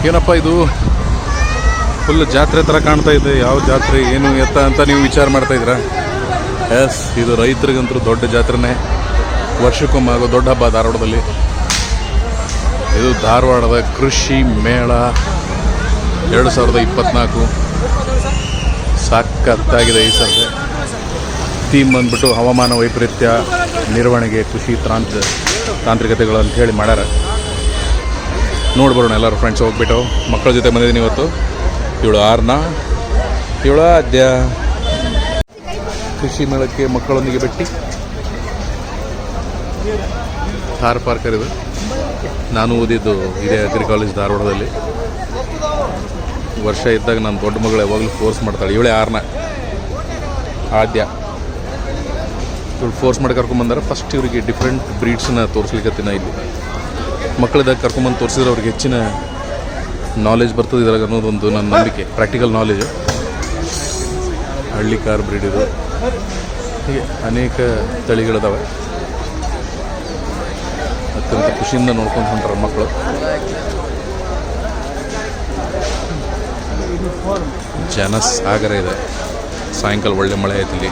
ಏನಪ್ಪ ಇದು ಫುಲ್ ಜಾತ್ರೆ ಥರ ಕಾಣ್ತಾ ಇದೆ. ಯಾವ ಜಾತ್ರೆ ಏನು ಎತ್ತ ಅಂತ ನೀವು ವಿಚಾರ ಮಾಡ್ತಾ ಇದ್ದೀರಾ? ಎಸ್, ಇದು ರೈತರಿಗಂತೂ ದೊಡ್ಡ ಜಾತ್ರೆನೇ. ವರ್ಷಕ್ಕೊಮ್ಮೆ ಆಗೋ ದೊಡ್ಡ ಹಬ್ಬ ಧಾರವಾಡದಲ್ಲಿ. ಇದು ಧಾರವಾಡದ ಕೃಷಿ ಮೇಳ 2024. ಸಖತ್ತಾಗಿದೆ ಈ ಸರ್ತಿ. ಥೀಮ್ ಬಂದ್ಬಿಟ್ಟು ಹವಾಮಾನ ವೈಪರೀತ್ಯ ನಿರ್ವಹಣೆಗೆ ಕೃಷಿ ತಾಂತ್ರಿಕತೆಗಳು ಅಂತ ಹೇಳಿ ಮಾಡ್ಯಾರ. ನೋಡ್ಬರೋಣ ಎಲ್ಲರೂ ಫ್ರೆಂಡ್ಸ್ ಹೋಗ್ಬಿಟ್ಟು. ಮಕ್ಕಳ ಜೊತೆ ಬಂದಿದ್ದೀನಿ ಇವತ್ತು. ಇವಳು ಆರ್ನ, ಇವಳು ಆದ್ಯ. ಕೃಷಿ ಮೇಳಕ್ಕೆ ಮಕ್ಕಳೊಂದಿಗೆ ಭೇಟಿ. ಥಾರ್ ಪಾರ್ಕರ್ ಇದು. ನಾನು ಓದಿದ್ದು ಇದೇ ಅಗ್ರಿ ಕಾಲೇಜ್ ಧಾರವಾಡದಲ್ಲಿ. ವರ್ಷ ಇದ್ದಾಗ ನನ್ನ ದೊಡ್ಡ ಮಗಳು ಯಾವಾಗಲೂ ಫೋರ್ಸ್ ಮಾಡ್ತಾಳೆ. ಇವಳೇ ಆರ್ನ, ಆದ್ಯ. ಇವಳು ಫೋರ್ಸ್ ಮಾಡಿ ಕರ್ಕೊಂಬಂದಾರೆ. ಫಸ್ಟ್ ಇವರಿಗೆ ಡಿಫ್ರೆಂಟ್ ಬ್ರೀಡ್ಸನ್ನ ತೋರಿಸ್ಲಿಕ್ಕತ್ತಿನ ಇಲ್ಲಿ. ಮಕ್ಕಳಿದ್ದಾಗ ಕರ್ಕೊಂಬಂದು ತೋರಿಸಿದ್ರೆ ಅವ್ರಿಗೆ ಹೆಚ್ಚಿನ ನಾಲೆಜ್ ಬರ್ತದೆ ಇದ್ರಾಗ ಅನ್ನೋದೊಂದು ನನ್ನ ನಂಬಿಕೆ. Practical knowledge. ಹಳ್ಳಿ ಕಾರ್ ಬ್ರೀಡ್ ಇದು. ಹೀಗೆ ಅನೇಕ ತಳಿಗಳಿದಾವೆ. ಅತ್ಯಂತ ಖುಷಿಯಿಂದ ನೋಡ್ಕೊಂಡು ಹೊಂಟಾರ ಮಕ್ಕಳು. ಜನಸಾಗರ ಇದೆ. ಸಾಯಂಕಾಲ ಒಳ್ಳೆ ಮಳೆ ಆಯ್ತು ಇಲ್ಲಿ.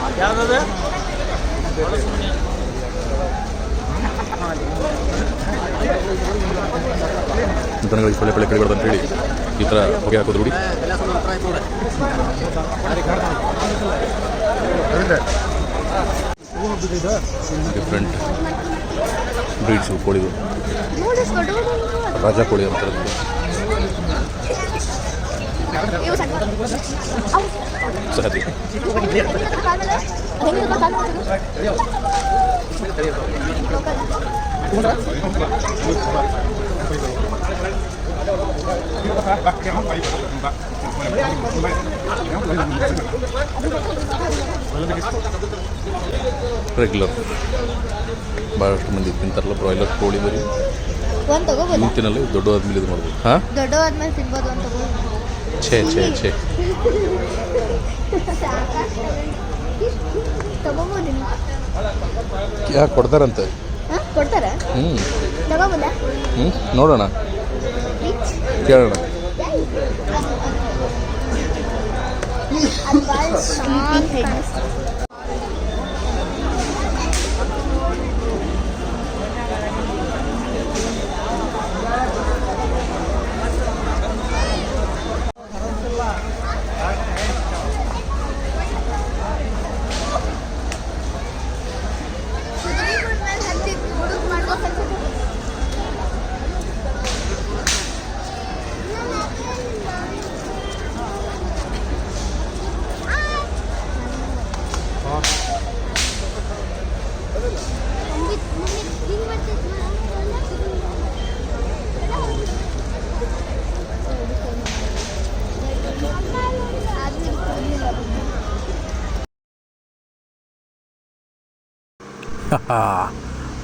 ದನಗಳಿಗೆ ಸೊಳ್ಳೆ ಪಳೆ ಕಡಿಬಾರ್ದು ಅಂತ ಹೇಳಿ ಈ ಥರ ಹೊಗೆ ಹಾಕೋದು ರೂಢಿ. Different breeds ಕೋಳಿದು. ರಾಜಾ ಕೋಳಿ ಅಂತ ಸಹದಿ. ರೆಗ್ಯುಲರ್ ಭಾಳಷ್ಟು ಮಂದಿ ತಿಂತಾರಲ್ಲ ಬ್ರಾಯ್ಲರ್ ಕೋಳಿ. ಬರೀ ತಿನ್ನಲ್ಲ, ದೊಡ್ಡದಾದ್ಮೇಲೆ ಇದು ಮಾಡ್ಬೋದು. ಹಾಂ, ದೊಡ್ಡದಾದ್ಮೇಲೆ ತಿನ್ಬೋದು ಅಂತ. ಛೇ ಛೇ ಛೇ. ಯಾಕೆ ಕೊಡ್ತಾರಂತೆ? ಕೊಡ್ತಾರೆ. ನೋಡೋಣ, ಕೇಳೋಣ.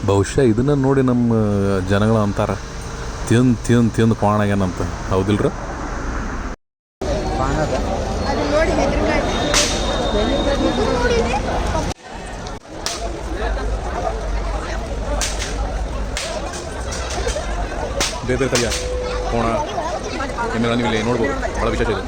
ಬಹುಶಃ ಇದನ್ನು ನೋಡಿ ನಮ್ಮ ಜನಗಳು ಅಂತಾರೆ, ತಿಂದು ಪಾಣಾಗ್ಯಾನಂತ. ಹೌದಿಲ್ರ? ಬೇರೆ ಬೇರೆ ತಳಿಯ ಕೋಣ ಎಮ್ಮೆಗಳ ನೀವು ಇಲ್ಲಿ ನೋಡ್ಬೋದು. ಭಾಳ ವಿಶೇಷ ಇದು.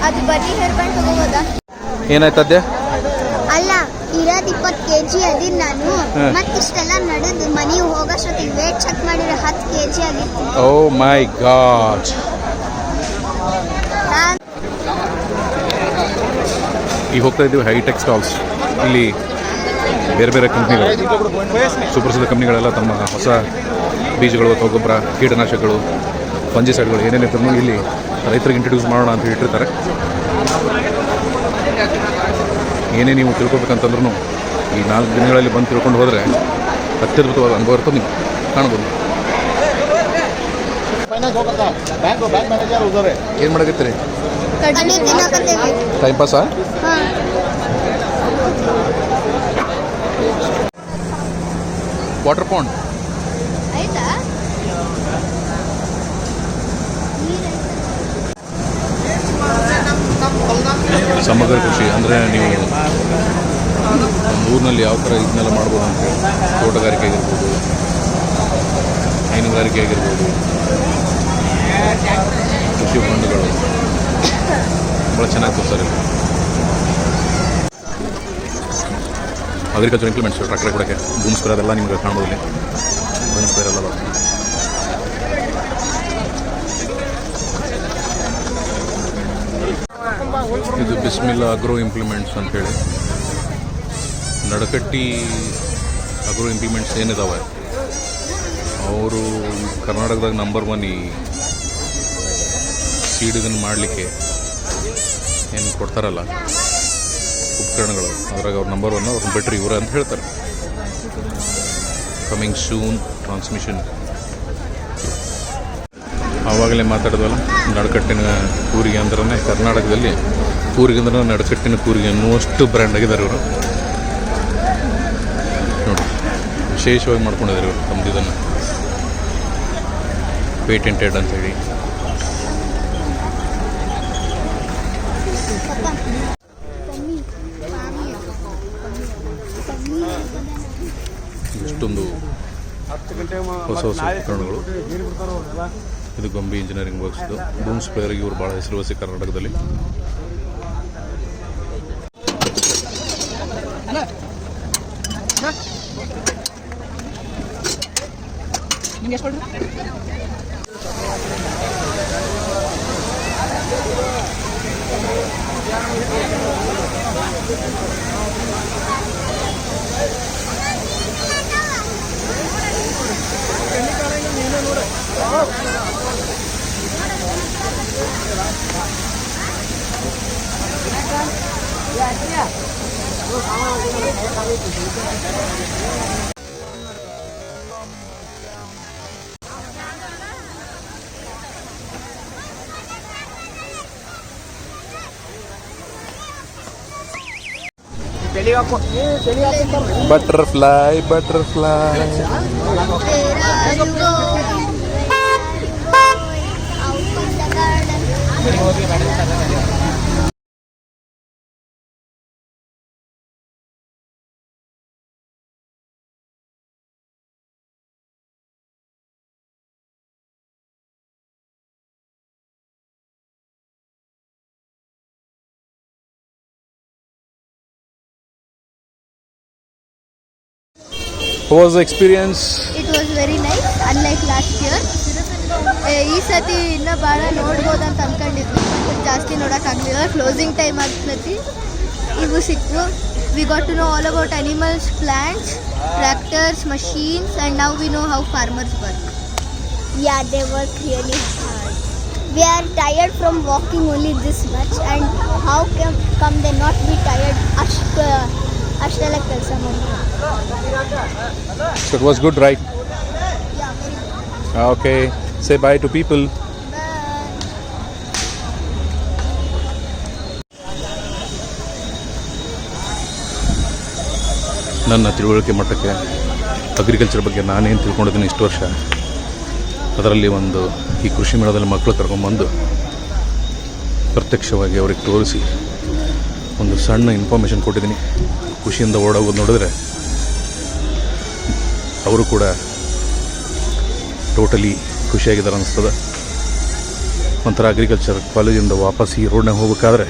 ಅದು ಬರೀ ಹೇರ್ ಬ್ಯಾಂಡ್ ತಗೋಬೋದಾ? ಏನಾಯ್ತದ್ಯ? ಅಲ್ಲ, ಇರೋದು 20 kg ಅದೀನಿ ನಾನು. ಮತ್ತಿಷ್ಟೆಲ್ಲ ನಡೆದು ಮನೆಗೆ ಹೋಗೋಷ್ಟೊತ್ತಿಗೆ ವೇಟ್ ಚೆಕ್ ಮಾಡಿದ್ರೆ 10 kg ಆಗಿತ್ತು. ಓ ಮೈ ಗಾಡ್. ಈಗ ಹೋಗ್ತಾ ಇದ್ದೀವಿ ಹೈಟೆಕ್ ಸ್ಟಾಲ್ಸ್. ಇಲ್ಲಿ ಬೇರೆ ಬೇರೆ ಕಂಪ್ನಿಗಳು, ಸುಪ್ರಸಿದ್ಧ ಕಂಪ್ನಿಗಳೆಲ್ಲ ತಮ್ಮ ಹೊಸ ಬೀಜಗಳು ಅಥವಾ ಗೊಬ್ಬರ, ಕೀಟನಾಶಕಗಳು, ಫಂಜಿಸೈಡ್ಗಳು ಏನೇನಿದ್ರು ಇಲ್ಲಿ ರೈತರಿಗೆ ಇಂಟ್ರೊಡ್ಯೂಸ್ ಮಾಡೋಣ ಅಂತ ಇಟ್ಟಿರ್ತಾರೆ. ಏನೇ ನೀವು ತಿಳ್ಕೊಬೇಕಂತಂದ್ರೂ ಈ 4 ದಿನಗಳಲ್ಲಿ ಬಂದು ತಿಳ್ಕೊಂಡು ಹೋದರೆ ಅತ್ಯದ್ಭುತವಾದ ಅನುಭವ ಇರ್ತದೆ ನೀವು ಕಾಣ್ಬೋದು. ಏನು ಮಾಡಕತ್ತೀರಿ? ಟೈಮ್ ಪಾಸಾ? ವಾಟರ್ ಪಾಂಡ್ ಆಯ್ತಾ? ಸಮಗ್ರ ಕೃಷಿ ಅಂದರೆ ನೀವು ಒಂದು ಊರಿನಲ್ಲಿ ಯಾವ ಥರ ಇದನ್ನೆಲ್ಲ ಮಾಡ್ಬೋದು ಅಂತೇಳಿ, ತೋಟಗಾರಿಕೆ ಆಗಿರ್ಬೋದು, ಹೈನುಗಾರಿಕೆ ಆಗಿರ್ಬೋದು, ಕೃಷಿ ಹೊಂಡಗಳು ಭಾಳ ಚೆನ್ನಾಗಿ ತೋರಿಸ್ತಾರೆ. ಅಗ್ರಿಕಲ್ಚರ್ ಇಂಪ್ಲಿಮೆಂಟ್ಸ್ ಟ್ರ್ಯಾಕ್ಟರ್ ಕೊಡೋಕ್ಕೆ ಬೂಮ್ ಸ್ಪೇರ್ ಅದೆಲ್ಲ ನಿಮ್ಗೆ ಕಾಣ್ಬೋದು. ಇಲ್ಲಿ ಬೂಮ್ ಸ್ಪೇರ್ ಎಲ್ಲ ಬರ್ತದೆ. ಇದು ಬಿಸ್ಮಿಲ್ಲಾ ಅಗ್ರೋ ಇಂಪ್ಲಿಮೆಂಟ್ಸ್ ಅಂತೇಳಿ ನಡಕಟ್ಟಿ ಅಗ್ರೋ ಇಂಪ್ಲಿಮೆಂಟ್ಸ್ ಏನಿದಾವೆ ಅವರು ಕರ್ನಾಟಕದಾಗ ನಂಬರ್ 1 ಈ ಸೀಡ್ ಇದನ್ನು ಮಾಡಲಿಕ್ಕೆ ಏನು ಕೊಡ್ತಾರಲ್ಲ ಉಪಕರಣಗಳು, ಅದ್ರಾಗ ಅವ್ರು ನಂಬರ್ 1 ಅವ್ರನ್ನ ಬಿಟ್ಟರೆ ಇವ್ರ ಅಂತ ಹೇಳ್ತಾರೆ. Coming soon transmission. ಆವಾಗಲೇ ಮಾತಾಡಿದ್ವಲ್ಲ ನಡಕಟ್ಟಿನ ಕೂರಿಗೆ ಅಂದ್ರೆ ಕರ್ನಾಟಕದಲ್ಲಿ ಕೂರಿಗೆ ಅಂದ್ರೆ ನಡಕಟ್ಟಿನ ಕೂರಿಗೆ ಅನ್ನುವಷ್ಟು ಬ್ರ್ಯಾಂಡ್ ಆಗಿದ್ದಾರೆ ಇವರು. ನೋಡಿ ವಿಶೇಷವಾಗಿ ಮಾಡ್ಕೊಂಡಿದ್ದಾರೆ ಇವರು ತಮ್ಮದು ಇದನ್ನು ಪೇಟೆಂಟೆಡ್ ಅಂಥೇಳಿ. ಇಷ್ಟೊಂದು ಹೊಸ ಹೊಸ ಉಪಕರಣಗಳು. ಇದು ಗೊಂಬಿ ಇಂಜಿನಿಯರಿಂಗ್ ವರ್ಕ್ಸ್ದು ಬೂಮ್ ಸ್ಪೇರ್ಗೆ ಇವರು ಭಾಳ ಹೆಸರುವಾಸಿ ಕರ್ನಾಟಕದಲ್ಲಿ. Butterfly butterfly What was the experience? It was very nice, unlike last year. ಈ ಸತಿ ಇನ್ನೂ ಭಾಳ ನೋಡ್ಬೋದು ಅಂತ ಅಂದ್ಕೊಂಡಿದ್ವಿ, ಜಾಸ್ತಿ ನೋಡೋಕ್ಕಾಗಲಿಲ್ಲ. ಕ್ಲೋಸಿಂಗ್ ಟೈಮ್ ಆಗ್ತೈತಿ, ಇವು ಸಿಕ್ತು. We got to know all about animals, plants, tractors, machines, and now we know how farmers work. Yeah, they work really hard. We are tired from walking only this much, and how come they not be tired? ಅಷ್ಟೆಲ್ಲ ಕೆಲಸ ಮಾಡಿ. So it was good, right? Yeah, very good. Okay, say bye to people. ನನ್ನ ತಿಳುವಳಿಕೆ ಮಟ್ಟಕ್ಕೆ agriculture ಬಗ್ಗೆ ನಾನೇನು ತಿಳ್ಕೊಂಡಿದ್ದೀನಿ ಇಷ್ಟು ವರ್ಷ, ಅದರಲ್ಲಿ ಒಂದು ಈ ಕೃಷಿ ಮೇಳದಲ್ಲಿ ಮಕ್ಕಳು ಕರ್ಕೊಂಡ್ಬಂದು ಪ್ರತ್ಯಕ್ಷವಾಗಿ ಅವ್ರಿಗೆ ತೋರಿಸಿ ಒಂದು ಸಣ್ಣ ಇನ್ಫಾರ್ಮೇಷನ್ ಕೊಟ್ಟಿದ್ದೀನಿ. ಖುಷಿಯಿಂದ ಓಡೋಗೋದು ನೋಡಿದ್ರೆ ಅವರು ಕೂಡ ಟೋಟಲಿ ಖುಷಿಯಾಗಿದ್ದಾರೆ ಅನ್ನಿಸ್ತದೆ. ಒಂಥರ ಅಗ್ರಿಕಲ್ಚರ್ ಕಾಲೇಜಿಂದ ವಾಪಸ್ ಈ ರೋಡ್ನಾಗ ಹೋಗ್ಬೇಕಾದ್ರೆ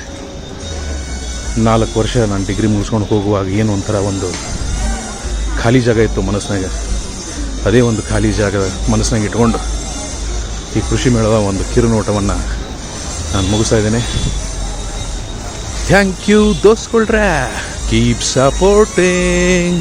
4 ವರ್ಷ ನಾನು ಡಿಗ್ರಿ ಮುಗಿಸ್ಕೊಂಡು ಹೋಗುವಾಗ ಏನು ಒಂಥರ ಒಂದು ಖಾಲಿ ಜಾಗ ಇತ್ತು ಮನಸ್ಸಿನಾಗ, ಅದೇ ಒಂದು ಖಾಲಿ ಜಾಗ ಮನಸ್ಸಿನಾಗ ಇಟ್ಕೊಂಡು ಈ ಕೃಷಿ ಮೇಳದ ಒಂದು ಕಿರುನೋಟವನ್ನು ನಾನು ಮುಗಿಸ್ತಾ ಇದ್ದೇನೆ. ಥ್ಯಾಂಕ್ ಯು ದೋಸ್ಕೊಳ್ರೆ, ಕೀಪ್ ಸಪೋರ್ಟಿಂಗ್.